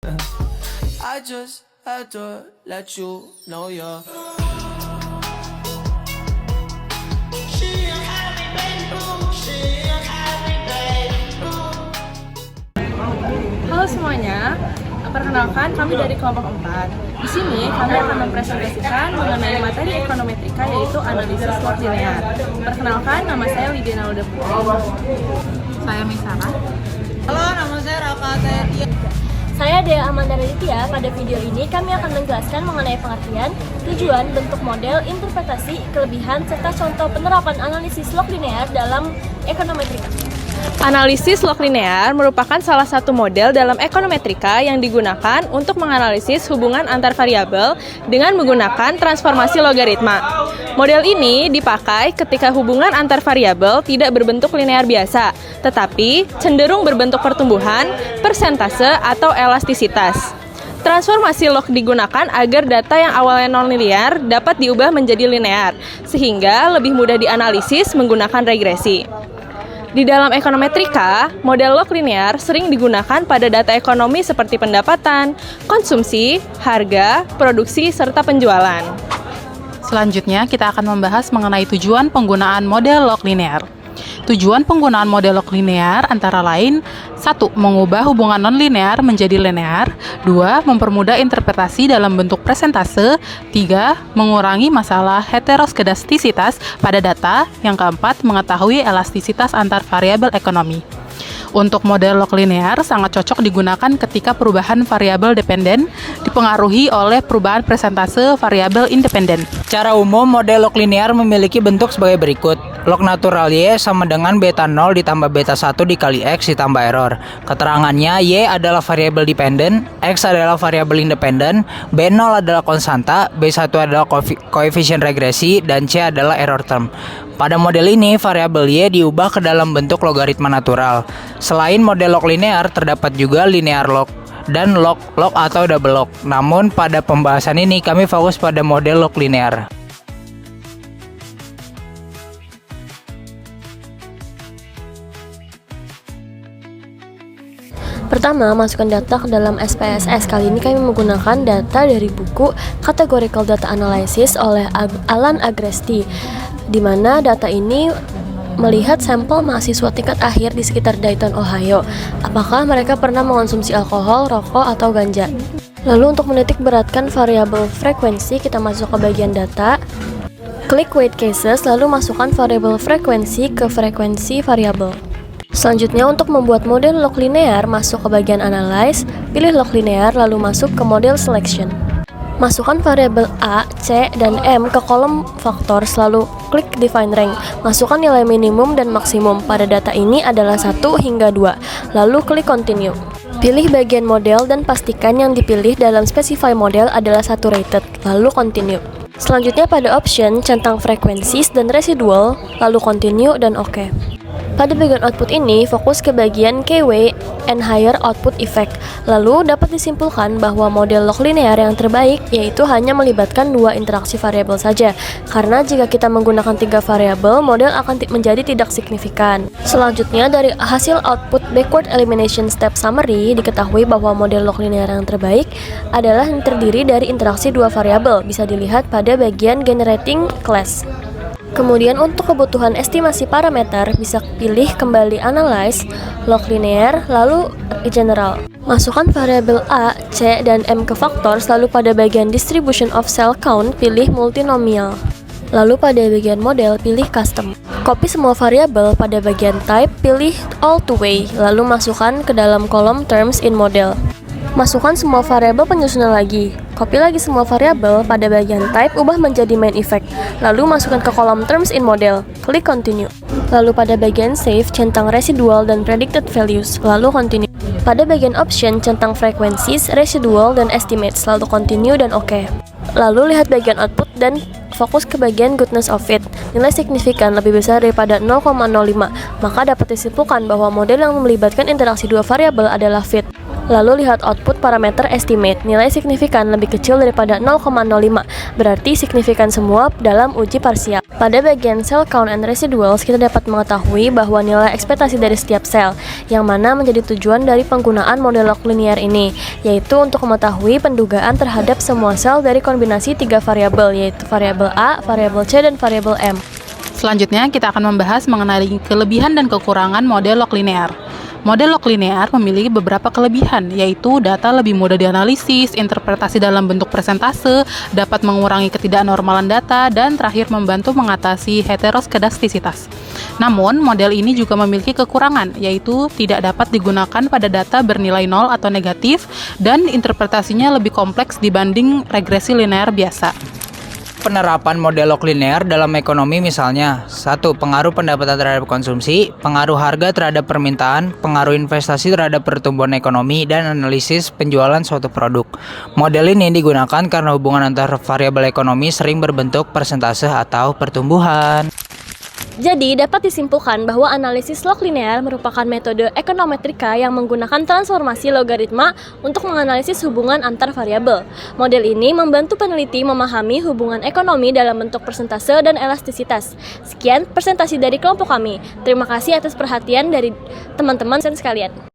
I just had to let you know you're. Halo semuanya, perkenalkan kami dari kelompok 4. Di sini kami akan mempresentasikan mengenai materi ekonometrika yaitu analisis log linear. Perkenalkan, nama saya Lydia Nauda Putri. Saya Misara. Halo, nama saya Raka Ateria. Saya Dea Amanda Raditya. Pada video ini kami akan menjelaskan mengenai pengertian, tujuan, bentuk model, interpretasi, kelebihan, serta contoh penerapan analisis log linear dalam ekonometrika. Analisis log linear merupakan salah satu model dalam ekonometrika yang digunakan untuk menganalisis hubungan antar variabel dengan menggunakan transformasi logaritma. Model ini dipakai ketika hubungan antar variabel tidak berbentuk linear biasa, tetapi cenderung berbentuk pertumbuhan, persentase, atau elastisitas. Transformasi log digunakan agar data yang awalnya non-linear dapat diubah menjadi linear, sehingga lebih mudah dianalisis menggunakan regresi. Di dalam ekonometrika, model log linear sering digunakan pada data ekonomi seperti pendapatan, konsumsi, harga, produksi, serta penjualan. Selanjutnya, kita akan membahas mengenai tujuan penggunaan model log linear. Tujuan penggunaan model log linear antara lain 1. Mengubah hubungan non-linear menjadi linear. 2. Mempermudah interpretasi dalam bentuk presentase. 3. Mengurangi masalah heteroskedastisitas pada data. Yang keempat, mengetahui elastisitas antar variabel ekonomi. Untuk model log linear sangat cocok digunakan ketika perubahan variabel dependen dipengaruhi oleh perubahan presentase variabel independen. Secara umum, model log linear memiliki bentuk sebagai berikut. Log natural Y sama dengan beta 0 ditambah beta 1 dikali X ditambah error. Keterangannya, Y adalah variabel dependen, X adalah variabel independen, B0 adalah konstanta, B1 adalah koefisien regresi, dan C adalah error term. Pada model ini, variabel Y diubah ke dalam bentuk logaritma natural. Selain model log linear, terdapat juga linear log dan log atau double log. Namun, pada pembahasan ini kami fokus pada model log linear. Pertama, masukkan data ke dalam SPSS. Kali ini kami menggunakan data dari buku Categorical Data Analysis oleh Alan Agresti, di mana data ini melihat sampel mahasiswa tingkat akhir di sekitar Dayton, Ohio. Apakah mereka pernah mengonsumsi alkohol, rokok, atau ganja? Lalu untuk menitik beratkan variabel frekuensi, kita masuk ke bagian data, klik weight cases, lalu masukkan variabel frekuensi ke frekuensi variabel. Selanjutnya, untuk membuat model log linear, masuk ke bagian Analyze, pilih log linear, lalu masuk ke Model Selection. Masukkan variabel A, C, dan M ke kolom faktor, lalu klik Define Range. Masukkan nilai minimum dan maksimum. Pada data ini adalah 1 hingga 2. Lalu klik Continue. Pilih bagian model dan pastikan yang dipilih dalam Specify Model adalah saturated. Lalu Continue. Selanjutnya pada option, centang frequencies dan residual, lalu Continue dan OK. Pada bagian output ini, fokus ke bagian KW and Higher Output Effect. Lalu dapat disimpulkan bahwa model log linear yang terbaik yaitu hanya melibatkan 2 interaksi variabel saja. Karena jika kita menggunakan 3 variabel, model akan menjadi tidak signifikan. Selanjutnya, dari hasil output backward elimination step summary, diketahui bahwa model log linear yang terbaik adalah yang terdiri dari interaksi 2 variabel. Bisa dilihat pada bagian Generating Class. Kemudian untuk kebutuhan estimasi parameter, bisa pilih kembali Analyze, Log Linear, lalu General. Masukkan variabel A, C, dan M ke Factors, lalu pada bagian Distribution of Cell Count, pilih Multinomial. Lalu pada bagian Model, pilih Custom. Copy semua variabel, pada bagian Type, pilih All to Way, lalu masukkan ke dalam kolom Terms in Model. Masukkan semua variabel penyusunan lagi. Copy lagi semua variabel, pada bagian type ubah menjadi main effect. Lalu masukkan ke kolom terms in model. Klik continue. Lalu pada bagian save, centang residual dan predicted values. Lalu continue. Pada bagian option, centang frequencies, residual dan estimates. Lalu continue dan OK. Lalu lihat bagian output dan fokus ke bagian goodness of fit. Nilai signifikan lebih besar daripada 0,05, maka dapat disimpulkan bahwa model yang melibatkan interaksi 2 variabel adalah fit. Lalu lihat output parameter estimate, nilai signifikan lebih kecil daripada 0,05, berarti signifikan semua dalam uji parsial. Pada bagian cell count and residuals, kita dapat mengetahui bahwa nilai ekspektasi dari setiap sel, yang mana menjadi tujuan dari penggunaan model log linear ini, yaitu untuk mengetahui pendugaan terhadap semua sel dari kombinasi 3 variabel, yaitu variabel A, variabel C, dan variabel M. Selanjutnya, kita akan membahas mengenai kelebihan dan kekurangan model log linear. Model log linear memiliki beberapa kelebihan, yaitu data lebih mudah dianalisis, interpretasi dalam bentuk persentase, dapat mengurangi ketidaknormalan data, dan terakhir membantu mengatasi heteroskedastisitas. Namun, model ini juga memiliki kekurangan, yaitu tidak dapat digunakan pada data bernilai 0 atau negatif, dan interpretasinya lebih kompleks dibanding regresi linear biasa. Penerapan model log linear dalam ekonomi misalnya 1. Pengaruh pendapatan terhadap konsumsi, pengaruh harga terhadap permintaan, pengaruh investasi terhadap pertumbuhan ekonomi, dan analisis penjualan suatu produk. Model ini digunakan karena hubungan antar variabel ekonomi sering berbentuk persentase atau pertumbuhan. Jadi, dapat disimpulkan bahwa analisis log linear merupakan metode ekonometrika yang menggunakan transformasi logaritma untuk menganalisis hubungan antar variabel. Model ini membantu peneliti memahami hubungan ekonomi dalam bentuk persentase dan elastisitas. Sekian presentasi dari kelompok kami. Terima kasih atas perhatian dari teman-teman sekalian.